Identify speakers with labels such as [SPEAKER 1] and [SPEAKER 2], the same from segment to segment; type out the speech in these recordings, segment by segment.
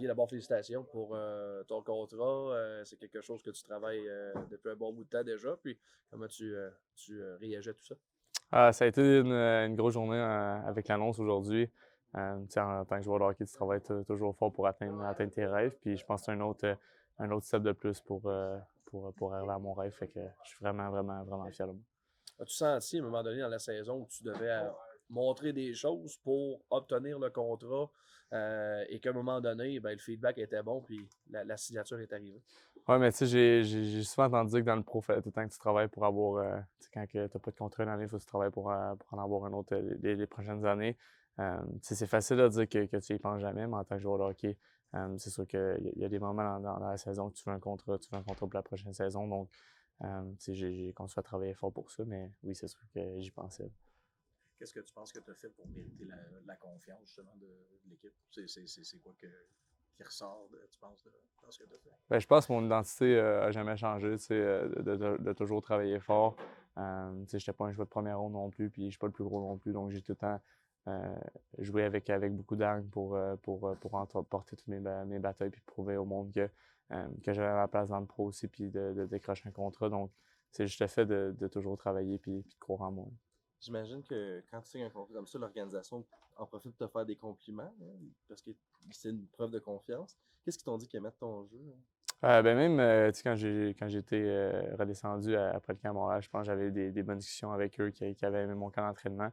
[SPEAKER 1] Guy, d'abord, félicitations pour ton contrat. C'est quelque chose que tu travailles depuis un bon bout de temps déjà. Puis, comment tu réagis à tout ça?
[SPEAKER 2] Ça a été une grosse journée avec l'annonce aujourd'hui. Tu sais, en tant que joueur de hockey, tu travailles toujours fort pour atteindre tes rêves. Puis je pense que c'est un autre step de plus pour arriver à mon rêve. Fait que je suis vraiment, vraiment, vraiment fier de moi.
[SPEAKER 1] As-tu senti à un moment donné dans la saison où tu devais montrer des choses pour obtenir le contrat et qu'à un moment donné, ben, le feedback était bon puis la signature est arrivée?
[SPEAKER 2] Ouais, mais tu sais, j'ai souvent entendu dire que dans le pro, fallait tout le temps que tu travailles pour avoir, tu sais, quand tu n'as pas de contrat une année, il faut que tu travailles pour en avoir un autre les prochaines années. Tu sais, c'est facile à dire que tu y penses jamais, mais en tant que joueur de hockey, c'est sûr qu'il y a des moments dans la saison que tu veux un contrat pour la prochaine saison. Donc, tu sais, j'ai continué à travailler fort pour ça, mais oui, c'est sûr que j'y pensais.
[SPEAKER 1] Qu'est-ce que tu penses que tu as fait pour mériter la confiance justement de l'équipe? C'est quoi qui ressort, tu penses, dans ce que tu as fait?
[SPEAKER 2] Ben, je pense que mon identité a jamais changé, tu sais, de toujours travailler fort. Tu sais, j'étais pas un joueur de première ronde non plus, puis je suis pas le plus gros non plus, donc j'ai tout le temps joué avec beaucoup d'armes pour porter toutes mes batailles puis prouver au monde que j'avais ma place dans le pro aussi, puis de décrocher un contrat. Donc, c'est juste le fait de toujours travailler puis de croire en moi.
[SPEAKER 3] J'imagine que quand tu signes un contrat comme ça, l'organisation en profite de te faire des compliments, hein, parce que c'est une preuve de confiance. Qu'est-ce qu'ils t'ont dit qu'ils aimaient de ton jeu? Hein?
[SPEAKER 2] Ben même, tu sais, quand j'ai été redescendu après le camp à Montréal, je pense que j'avais eu des bonnes discussions avec eux qui avaient aimé mon camp d'entraînement.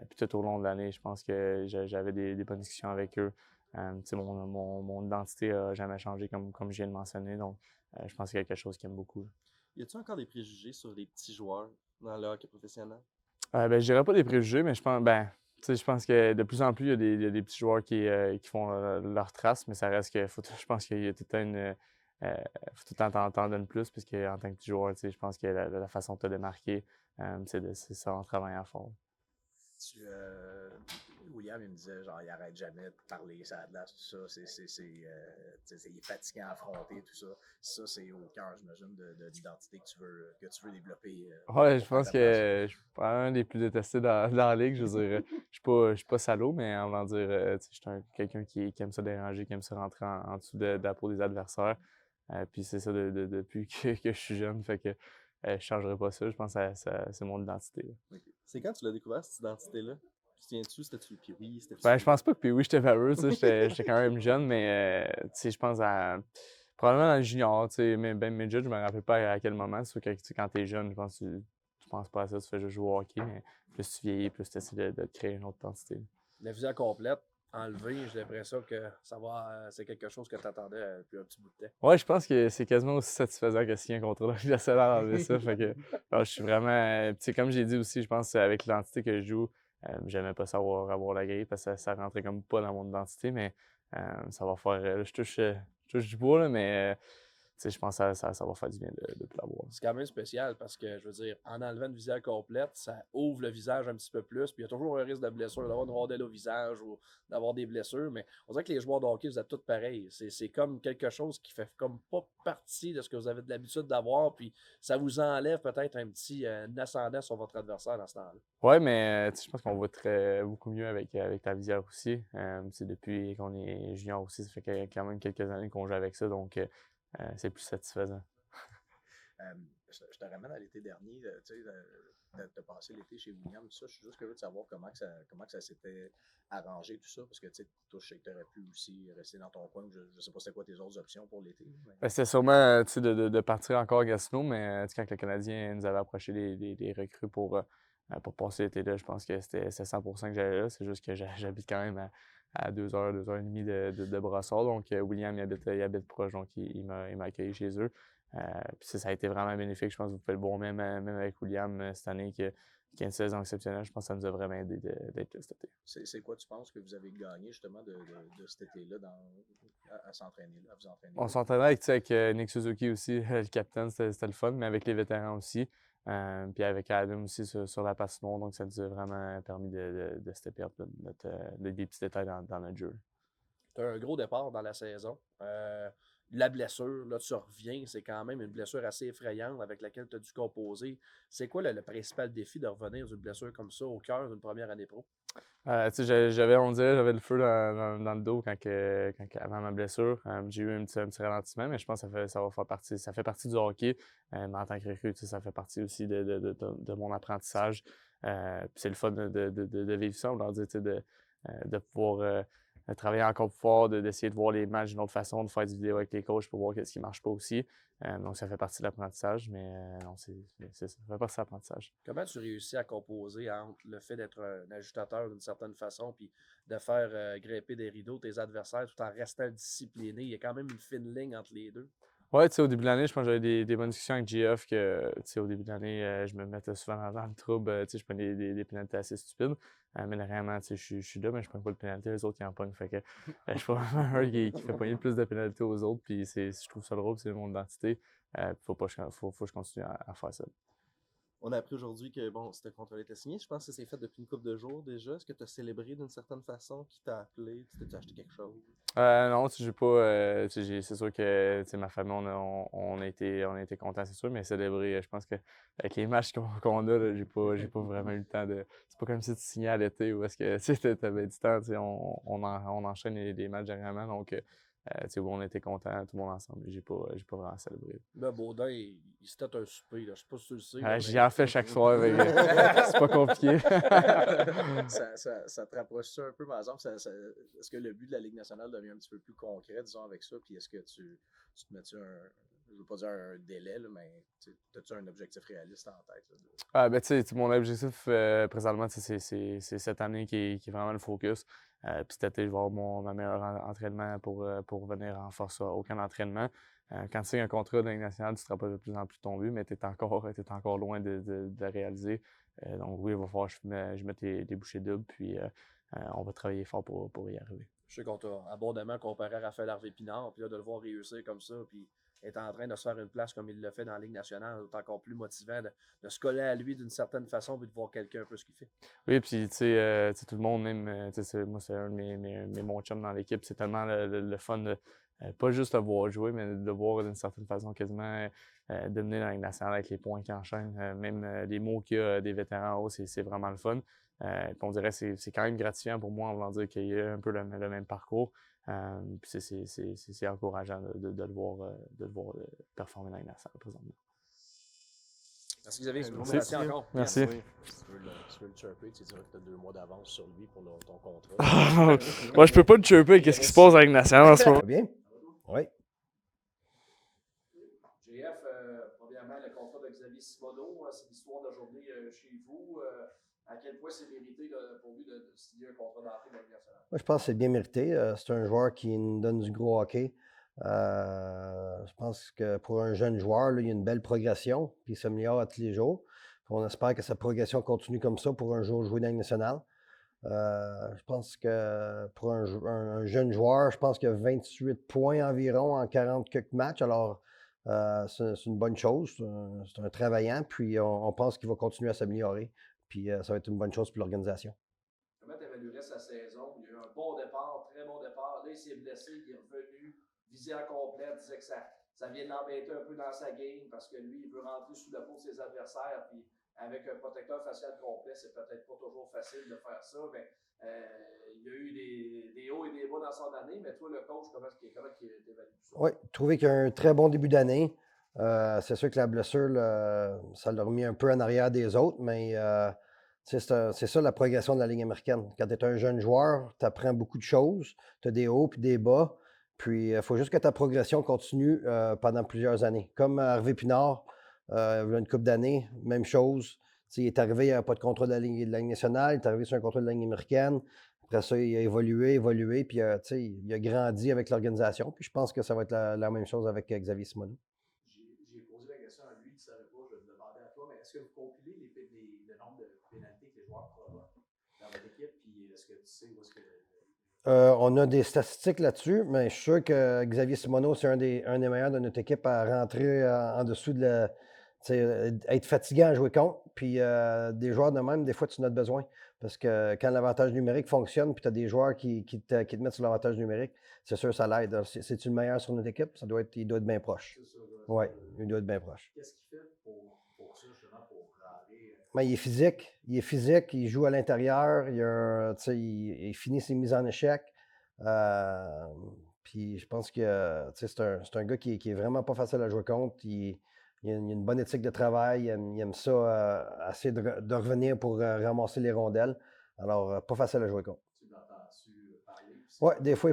[SPEAKER 2] Puis tout au long de l'année, je pense que j'avais des bonnes discussions avec eux. Tu sais, mon identité a jamais changé comme je viens de mentionner. Donc, je pense qu'il y a quelque chose qu'ils aiment beaucoup.
[SPEAKER 3] Y a-tu encore des préjugés sur les petits joueurs dans le hockey professionnel?
[SPEAKER 2] Ben, je dirais pas des préjugés, mais tu sais, je pense que de plus en plus, il y a des petits joueurs qui font leur trace, mais ça reste que je pense qu'il y a tout le temps faut tout le temps t'en donner plus, parce qu'en tant que petit joueur, tu sais, je pense que la façon de te démarquer, c'est ça en travaillant fort.
[SPEAKER 1] Tu, William, il me disait, genre, il arrête jamais de parler, ça a de l'air, tout ça, il est fatiguant à affronter, tout ça. Ça, c'est au cœur, j'imagine, de l'identité que tu veux développer
[SPEAKER 2] Ouais, je
[SPEAKER 1] pour faire
[SPEAKER 2] pense
[SPEAKER 1] ta place.
[SPEAKER 2] que je suis pas un des plus détestés dans la ligue. Je veux dire, je suis pas salaud, mais on va dire, tu sais, je suis quelqu'un qui aime ça déranger, qui aime ça rentrer en dessous de la peau des adversaires. Puis c'est ça depuis que je suis jeune, fait que je changerai pas ça. Je pense que c'est mon identité, là.
[SPEAKER 3] Ok. C'est quand tu l'as découvert, cette identité-là? Tu te souviens-tu? C'était-tu le Pee-Wee?
[SPEAKER 2] Ben,
[SPEAKER 3] C'était-tu...
[SPEAKER 2] je pense pas que puis oui, j'étais valeureux, tu sais, j'étais quand même jeune, mais tu sais, je pense à probablement dans le junior, tu sais, mais ben midget, je me rappelle pas à quel moment. C'est sûr que tu sais, quand t'es jeune, je pense que tu penses pas à ça, tu fais juste jouer au hockey, mais plus tu vieillis, plus tu essaies de te créer une autre identité.
[SPEAKER 1] La visée complète, enlevée, j'ai l'impression que c'est quelque chose que tu attendais depuis un petit bout de temps.
[SPEAKER 2] Ouais, je pense que c'est quasiment aussi satisfaisant que signer un contrat. J'essaie d'enlever ça, fait que je suis vraiment, tu sais, comme j'ai dit aussi, je pense avec l'identité que je joue, j'aimais pas savoir avoir la grille parce que ça rentrait comme pas dans mon identité, mais ça va faire, je touche du bois, là, mais tu sais, je pense que ça va faire du bien de plus l'avoir.
[SPEAKER 1] C'est quand même spécial parce que, je veux dire, en enlevant une visière complète, ça ouvre le visage un petit peu plus. Puis il y a toujours un risque de blessure, d'avoir une rondelle au visage ou d'avoir des blessures. Mais on dirait que les joueurs de hockey, vous êtes tous pareils. C'est comme quelque chose qui fait comme pas partie de ce que vous avez de l'habitude d'avoir. Puis ça vous enlève peut-être un petit ascendant sur votre adversaire dans ce temps-là.
[SPEAKER 2] Ouais, mais tu sais, je pense qu'on voit beaucoup mieux avec ta visière aussi. C'est depuis qu'on est junior aussi, ça fait quand même quelques années qu'on joue avec ça, donc c'est plus satisfaisant.
[SPEAKER 1] Euh, je te ramène à l'été dernier, tu sais, de passer l'été chez William, tout ça. Je suis juste curieux de savoir comment que ça s'était arrangé, tout ça, parce que tu sais, toi, je sais que tu aurais pu aussi rester dans ton coin. Je sais pas c'était quoi tes autres options pour l'été. Mais...
[SPEAKER 2] Ben, c'était sûrement tu sais, de partir encore à Gatineau, mais tu sais, quand le Canadien nous avait approché des recrues pour passer l'été là, je pense que c'était 100% que j'allais là. C'est juste que j'habite quand même à 2 heures et demie de Brossard. Donc, William, il habite proche, donc il m'a accueilli chez eux. Puis ça a été vraiment bénéfique. Je pense que vous faites le bon même avec William cette année qui a une saison exceptionnelle. Je pense que ça nous a vraiment aidé d'être là cet été.
[SPEAKER 1] c'est quoi, tu penses, que vous avez gagné justement de cet été-là à s'entraîner, là, à vous entraîner
[SPEAKER 2] On
[SPEAKER 1] là?
[SPEAKER 2] s'entraînait avec Nick Suzuki aussi, le capitaine, c'était le fun, mais avec les vétérans aussi. Puis avec Adam aussi sur la patinoire, donc ça nous a vraiment permis de stepper up des petits détails dans notre jeu.
[SPEAKER 1] Tu as un gros départ dans la saison. La blessure, là, tu reviens, c'est quand même une blessure assez effrayante avec laquelle tu as dû composer. C'est quoi le principal défi de revenir d'une blessure comme ça au cœur d'une première année pro?
[SPEAKER 2] J'avais, on dirait, j'avais le feu dans le dos avant ma blessure. J'ai eu un petit ralentissement, mais je pense que ça va faire partie, ça fait partie du hockey. Mais en tant que recrue, ça fait partie aussi de mon apprentissage. Puis c'est le fun de vivre ça, on leur dit, de pouvoir travailler encore plus fort, d'essayer de voir les matchs d'une autre façon, de faire des vidéos avec les coachs pour voir ce qui ne marche pas aussi. Donc ça fait partie de l'apprentissage, mais non, ça fait partie de l'apprentissage.
[SPEAKER 1] Comment tu réussis à composer entre le fait d'être un ajustateur d'une certaine façon puis de faire grimper des rideaux tes adversaires tout en restant discipliné? Il y a quand même une fine ligne entre les deux.
[SPEAKER 2] Ouais, au début de l'année, je pense que j'avais des bonnes discussions avec GF que, au début de l'année, je me mettais souvent dans le trouble. Je prenais des pénalités assez stupides. Mais là, vraiment, je suis là, mais je prends pas de pénalités, les autres qui en pognent. Fait que je suis pas vraiment un qui fait pogner le plus de pénalités aux autres. Puis je trouve ça drôle, c'est mon identité. Faut que je continue à faire ça.
[SPEAKER 3] On a appris aujourd'hui que bon, ce contrat était signé. Je pense que c'est fait depuis une couple de jours déjà. Est-ce que tu as célébré d'une certaine façon? Qui t'a appelé? Tu t'es acheté quelque chose?
[SPEAKER 2] Non, j'ai pas. C'est sûr que ma famille, on a été contents, c'est sûr, mais célébrer, je pense qu'avec les matchs qu'on a, là, j'ai pas vraiment eu le temps de. C'est pas comme si tu signais à l'été ou est-ce que tu avais du temps, on enchaîne les matchs généralement, donc où on était contents, tout le monde ensemble. J'ai pas vraiment célébré.
[SPEAKER 1] Là, Baudin, il se tête un souper. Là. Je sais pas si tu le sais. Là,
[SPEAKER 2] J'y en fais chaque soir, c'est pas compliqué.
[SPEAKER 4] Ça te rapproche ça un peu, par exemple? Est-ce que le but de la Ligue nationale devient un petit peu plus concret, disons, avec ça? Puis est-ce que tu te mets-tu je veux pas dire un délai, là, mais as-tu un objectif réaliste en tête? Là,
[SPEAKER 2] mon objectif présentement, c'est cette année qui est vraiment le focus. Puis cet été, je vais avoir ma meilleure entraînement pour venir en force au camp d'entraînement. Quand tu signes un contrat de la Ligue nationale, tu te rapproches de plus en plus de ton but, mais tu es encore loin de réaliser. Donc oui, il va falloir que je mette des bouchées doubles, puis on va travailler fort pour y arriver.
[SPEAKER 1] Je sais qu'on t'a abondamment comparé à Raphaël Harvey-Pinard, puis là, de le voir réussir comme ça, puis être en train de se faire une place comme il le fait dans la Ligue nationale, c'est encore plus motivant de se coller à lui d'une certaine façon, puis de voir quelqu'un un peu ce qu'il fait.
[SPEAKER 2] Oui, puis tout le monde, même, moi, c'est un de mes bons chums dans l'équipe. C'est tellement le fun de pas juste le voir jouer, mais de le voir d'une certaine façon quasiment dominer dans la Ligue nationale avec les points qu'il enchaîne. Même les mots qu'il y a des vétérans en haut, c'est vraiment le fun. Puis on dirait que c'est quand même gratifiant pour moi, en voulant dire qu'il y a un peu le même parcours. Puis c'est encourageant de le voir performer dans la Ligue nationale présentement.
[SPEAKER 1] Merci Xavier,
[SPEAKER 4] Merci
[SPEAKER 1] encore.
[SPEAKER 2] Merci.
[SPEAKER 4] Si tu veux le chirper, tu dirais que tu as 2 mois d'avance sur lui pour ton contrat.
[SPEAKER 2] Moi, je peux pas le chirper. Qu'est-ce qui se passe avec nationale en ce moment?
[SPEAKER 5] Bien? Oui.
[SPEAKER 1] GF, premièrement, le contrat de Xavier Simoneau, c'est l'histoire d'aujourd'hui chez vous. À quel point c'est mérité pour lui de signer un contrat d'entrée dans la Ligue nationale?
[SPEAKER 5] Moi, je pense que c'est bien mérité. C'est un joueur qui nous donne du gros hockey. Je pense que pour un jeune joueur, là, il y a une belle progression, puis il s'améliore à tous les jours. Puis on espère que sa progression continue comme ça pour un jour jouer dans la Ligue nationale. Je pense que pour un jeune joueur, je pense qu'il y a 28 points environ en 40 quelques matchs. Alors, c'est une bonne chose. C'est un travaillant, puis on pense qu'il va continuer à s'améliorer. Puis ça va être une bonne chose pour l'organisation.
[SPEAKER 1] Comment tu évaluerais sa saison? Il y a eu un bon départ, très bon départ. Là, il s'est blessé, il est revenu, visé en complet, disait que ça vient de l'embêter un peu dans sa game parce que lui, il veut rentrer sous la peau de ses adversaires. Puis avec un protecteur facial complet, c'est peut-être pas toujours facile de faire ça. Mais il y a eu des hauts et des bas dans son année. Mais toi, le coach, comment tu évalues ça?
[SPEAKER 5] Oui, trouvé qu'il y a un très bon début d'année. C'est sûr que la blessure, ça l'a remis un peu en arrière des autres, mais c'est ça la progression de la Ligue américaine. Quand tu es un jeune joueur, tu apprends beaucoup de choses. Tu as des hauts et des bas. Puis, il faut juste que ta progression continue pendant plusieurs années. Comme Harvey Pinard, il y a une couple d'années, même chose. Il est arrivé, il n'y avait pas de contrat de la Ligue nationale, il est arrivé sur un contrat de la Ligue américaine. Après ça, il a évolué, puis il a grandi avec l'organisation. Puis je pense que ça va être la même chose avec Xavier Simoneau.
[SPEAKER 4] J'ai posé la question à lui, il ne savait pas, je vais te demander à toi, mais est-ce que vous compilez le nombre de pénalités que les joueurs provoquent dans votre équipe, puis est-ce que tu sais où est-ce que...
[SPEAKER 5] On a des statistiques là-dessus, mais je suis sûr que Xavier Simoneau, c'est un des meilleurs de notre équipe à rentrer en dessous de être fatiguant à jouer contre. Puis des joueurs de même, des fois, tu en as besoin. Parce que quand l'avantage numérique fonctionne, puis tu as des joueurs qui te mettent sur l'avantage numérique, c'est sûr, ça l'aide. C'est-tu le meilleur sur notre équipe? Il doit être bien proche. Oui, il doit être bien proche.
[SPEAKER 4] Qu'est-ce qu'il fait pour ça, justement, pour rentrer
[SPEAKER 5] Mais il est physique, il joue à l'intérieur, tu sais, il finit ses mises en échec. Puis je pense que tu sais, c'est un gars qui est vraiment pas facile à jouer contre. Il a une bonne éthique de travail, il aime ça, essayer de revenir pour ramasser les rondelles. Alors, pas facile à jouer contre.
[SPEAKER 4] Tu l'entends-tu parler aussi?
[SPEAKER 5] Ouais, des fois,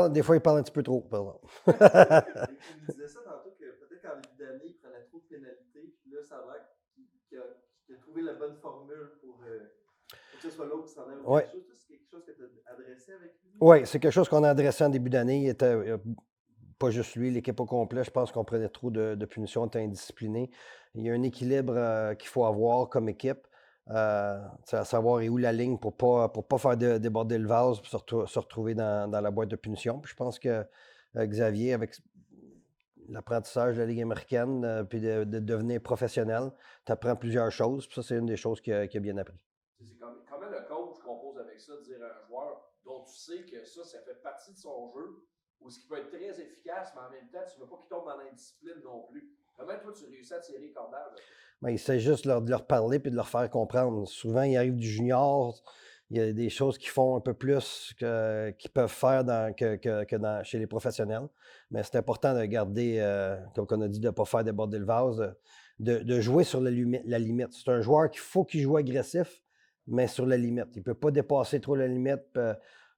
[SPEAKER 5] des fois, il parle un petit peu trop, pardon.
[SPEAKER 3] Il me disait ça tantôt que peut-être qu'en début d'année, il prenait trop de pénalités, puis là, ça a l'air qu'il a trouvé la bonne formule pour que ce soit l'autre qui s'en aille au
[SPEAKER 5] Ouais.
[SPEAKER 3] quelque chose. C'est quelque chose que tu as adressé avec lui?
[SPEAKER 5] Oui, c'est quelque chose qu'on a adressé en début d'année. Il était, pas juste lui, l'équipe au complet. Je pense qu'on prenait trop de punitions, on était indiscipliné. Il y a un équilibre qu'il faut avoir comme équipe, tu sais, à savoir où la ligne pour pas faire déborder le vase et se retrouver dans la boîte de punition. Puis je pense que Xavier, avec l'apprentissage de la Ligue américaine, puis de devenir professionnel, tu apprends plusieurs choses. Puis ça, c'est une des choses qu'il a bien appris.
[SPEAKER 1] C'est comment le coach compose avec ça, de dire à un joueur dont tu sais que ça fait partie de son jeu, ou ce qui peut être très efficace, mais en même temps, tu ne veux pas qu'il tombe dans l'indiscipline non plus. Comment toi, tu réussis à tirer les cordages?
[SPEAKER 5] Ben, il s'agit juste de leur parler et de leur faire comprendre. Souvent, il arrive du junior, il y a des choses qu'ils font un peu plus qu'ils peuvent faire chez les professionnels. Mais c'est important de garder, comme on a dit, de ne pas faire déborder le vase, de jouer sur la limite. C'est un joueur qu'il faut qu'il joue agressif, mais sur la limite. Il ne peut pas dépasser trop la limite.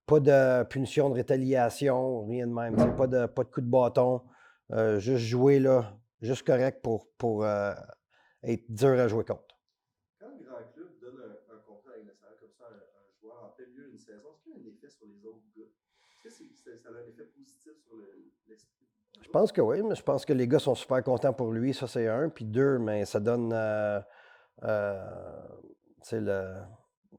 [SPEAKER 5] Pas de punition, de rétaliation, rien de même. Pas de coup de bâton. Juste jouer là, juste correct pour être dur à jouer contre.
[SPEAKER 3] Quand le grand club donne un contrat à nationale comme ça à un joueur en plein milieu d'une saison, est-ce qu'il y a un effet sur les autres gars? Est-ce que ça a un effet positif sur l'esprit?
[SPEAKER 5] Je pense que oui, mais je pense que les gars sont super contents pour lui. Ça, c'est un. Puis deux, mais ça donne, tu sais,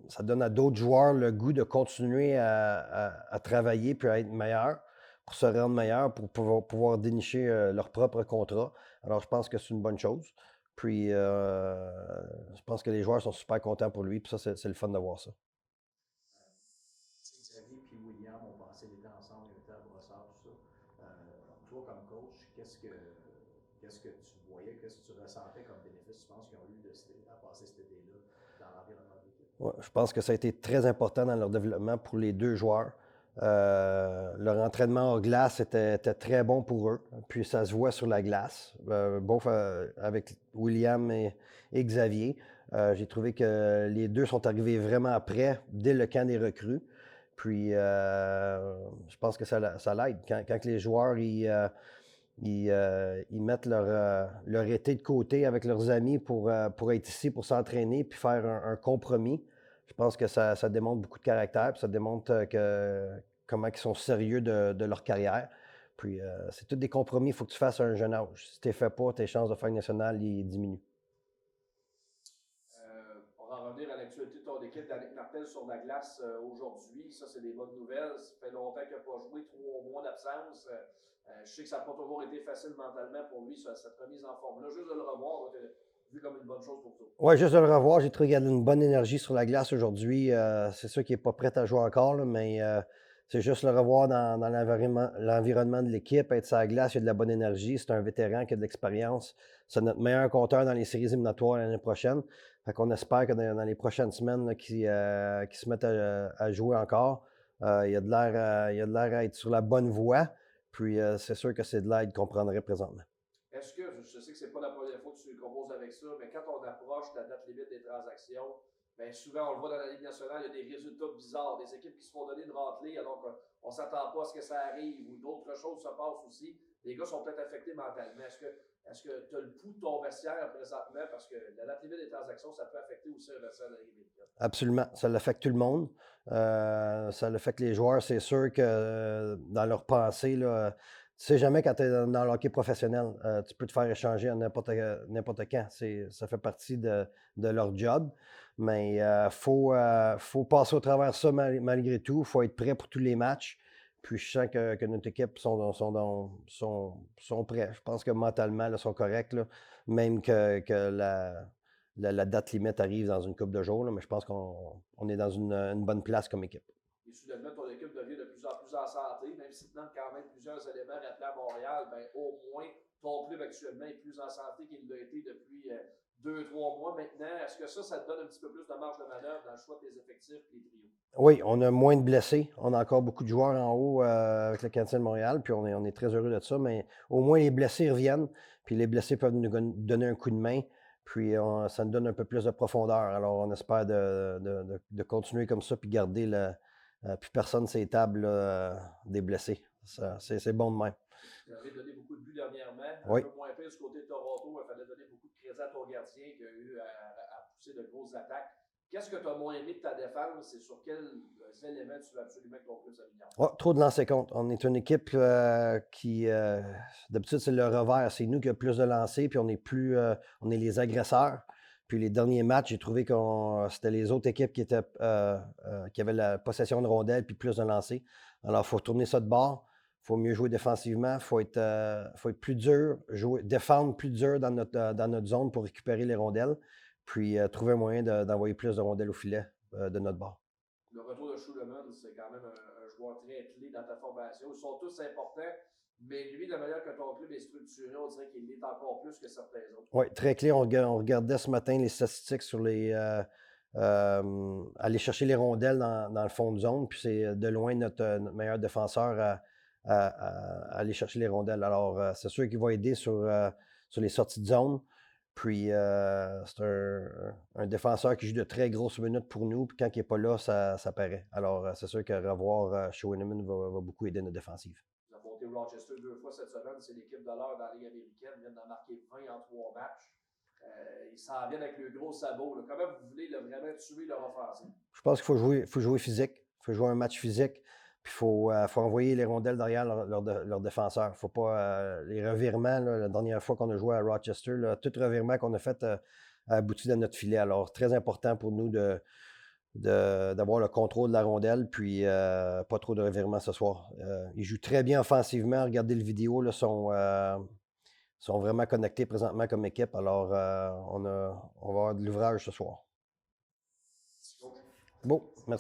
[SPEAKER 5] ça donne à d'autres joueurs le goût de continuer à travailler puis à être meilleur, pour se rendre meilleur, pour pouvoir dénicher leur propre contrat. Alors, je pense que c'est une bonne chose. Puis, je pense que les joueurs sont super contents pour lui. Puis ça, c'est le fun de voir ça.
[SPEAKER 4] Xavier et William ont passé l'été ensemble, ils étaient à Brossard, tout ça. Toi, comme coach, qu'est-ce que tu voyais, qu'est-ce que tu ressentais comme bénéfice, tu penses qu'ils ont eu à passer cet été-là dans l'environnement de l'équipe?
[SPEAKER 5] Ouais, je pense que ça a été très important dans leur développement pour les deux joueurs. Leur entraînement hors glace était très bon pour eux. Puis ça se voit sur la glace, avec William et Xavier. J'ai trouvé que les deux sont arrivés vraiment prêts dès le camp des recrues. Puis je pense que ça l'aide. Quand les joueurs ils mettent leur été de côté avec leurs amis pour être ici, pour s'entraîner, puis faire un compromis. Je pense que ça démontre beaucoup de caractère, puis ça démontre comment ils sont sérieux de leur carrière. Puis c'est tous des compromis, il faut que tu fasses à un jeune âge. Si tu ne les fais pas, tes chances de faire une nationale diminuent.
[SPEAKER 1] On va revenir à l'actualité de ton équipe d'Annick Martel sur la glace aujourd'hui. Ça, c'est des bonnes nouvelles. Ça fait longtemps qu'il n'a pas joué, 3 mois d'absence. Je sais que ça n'a pas toujours été facile mentalement pour lui, cette remise en forme-là. Juste de le revoir, vu comme une bonne chose pour toi.
[SPEAKER 5] Oui, juste de le revoir. J'ai trouvé qu'il y a une bonne énergie sur la glace aujourd'hui. C'est sûr qu'il n'est pas prêt à jouer encore, là, mais c'est juste le revoir dans l'environnement de l'équipe, être sur la glace, il y a de la bonne énergie. C'est un vétéran qui a de l'expérience. C'est notre meilleur compteur dans les séries éliminatoires l'année prochaine. Fait qu'on espère que dans les prochaines semaines qu'il se mette à jouer encore. Il y a de l'air à être sur la bonne voie. Puis c'est sûr que c'est de l'aide qu'on prendrait présentement.
[SPEAKER 1] Est-ce que, je sais que c'est pas la première fois que tu composes avec ça, mais quand on approche la date limite des transactions, bien souvent on le voit dans la Ligue nationale, il y a des résultats bizarres, des équipes qui se font donner une raclée alors qu'on ne s'attend pas à ce que ça arrive ou d'autres choses se passent aussi. Les gars sont peut-être affectés mentalement. Est-ce que tu as le pouls de ton vestiaire présentement parce que la date limite des transactions, ça peut affecter aussi un vestiaire de la Ligue américaine?
[SPEAKER 5] Absolument. Ça l'affecte tout le monde. Ça l'affecte les joueurs. C'est sûr que dans leur pensée, là, tu sais jamais quand tu es dans le hockey professionnel, tu peux te faire échanger à n'importe quand. Ça fait partie de leur job. Mais il faut passer au travers de ça malgré tout. Il faut être prêt pour tous les matchs. Puis je sens que notre équipe sont prêts. Je pense que mentalement, ils sont corrects. Là. Même que la date limite arrive dans une couple de jours. Là, mais je pense qu'on est dans une bonne place comme équipe.
[SPEAKER 1] Et soudainement, ton équipe devient de plus en plus en santé, même si tu donnes quand même plusieurs éléments rappelés à Montréal, ben, au moins ton club actuellement est plus en santé qu'il l'a été 2-3 mois maintenant. Est-ce que ça te donne un petit peu plus de marge de manœuvre dans le choix de tes effectifs et les trios?
[SPEAKER 5] Oui, on a moins de blessés. On a encore beaucoup de joueurs en haut avec le Canadien de Montréal, puis on est très heureux de ça, mais au moins les blessés reviennent, puis les blessés peuvent nous donner un coup de main, puis ça nous donne un peu plus de profondeur. Alors, on espère de continuer comme ça, puis garder puis personne sur les tables des blessés. C'est bon de même.
[SPEAKER 1] Vous avez donné beaucoup de buts dernièrement.
[SPEAKER 5] Oui.
[SPEAKER 1] Un peu moins pire du côté de Toronto. Il fallait donner beaucoup de crédit à ton gardien qui a eu à pousser de grosses attaques. Qu'est-ce que tu as moins aimé de ta défense et sur quels éléments tu veux absolument que ton club s'améliore?
[SPEAKER 5] Oh, trop de lancers contre. On est une équipe qui, d'habitude, c'est le revers. C'est nous qui avons plus de lancers, puis on est les agresseurs. Puis les derniers matchs, j'ai trouvé que c'était les autres équipes qui avaient la possession de rondelles puis plus de lancers. Alors, il faut tourner ça de bord. Il faut mieux jouer défensivement. Il faut être plus dur, défendre plus dur dans notre zone pour récupérer les rondelles. Puis trouver un moyen d'envoyer plus de rondelles au filet de notre bord.
[SPEAKER 1] Le retour de Schuleman, c'est quand même un joueur très clé dans ta formation. Ils sont tous importants, mais lui, de la manière que ton club est structuré, on dirait qu'il l'est encore plus que certains autres.
[SPEAKER 5] Oui, très clé. On regardait ce matin les statistiques sur aller chercher les rondelles dans le fond de zone, puis c'est de loin notre meilleur défenseur à aller chercher les rondelles. Alors, c'est sûr qu'il va aider sur les sorties de zone. Puis, c'est un défenseur qui joue de très grosses minutes pour nous. Puis, quand il n'est pas là, ça paraît. Alors, c'est sûr que revoir Schuleman va beaucoup aider notre défensive.
[SPEAKER 1] Vous avez monté Rochester 2 fois cette semaine. C'est l'équipe de l'heure dans la Ligue américaine. Ils viennent d'en marquer 20 en 3 matchs. Ils s'en viennent avec le gros sabot. Là. Comment vous voulez vraiment tuer leur offensive? Je
[SPEAKER 5] pense qu'il faut jouer physique. Il faut jouer un match physique. Puis il faut envoyer les rondelles derrière leurs défenseurs. Il ne faut pas les revirements. Là, la dernière fois qu'on a joué à Rochester, là, tout revirement qu'on a fait a abouti dans notre filet. Alors, très important pour nous d'avoir le contrôle de la rondelle, puis pas trop de revirements ce soir. Ils jouent très bien offensivement. Regardez le vidéo, là, sont vraiment connectés présentement comme équipe. Alors, on va avoir de l'ouvrage ce soir. Bon, merci.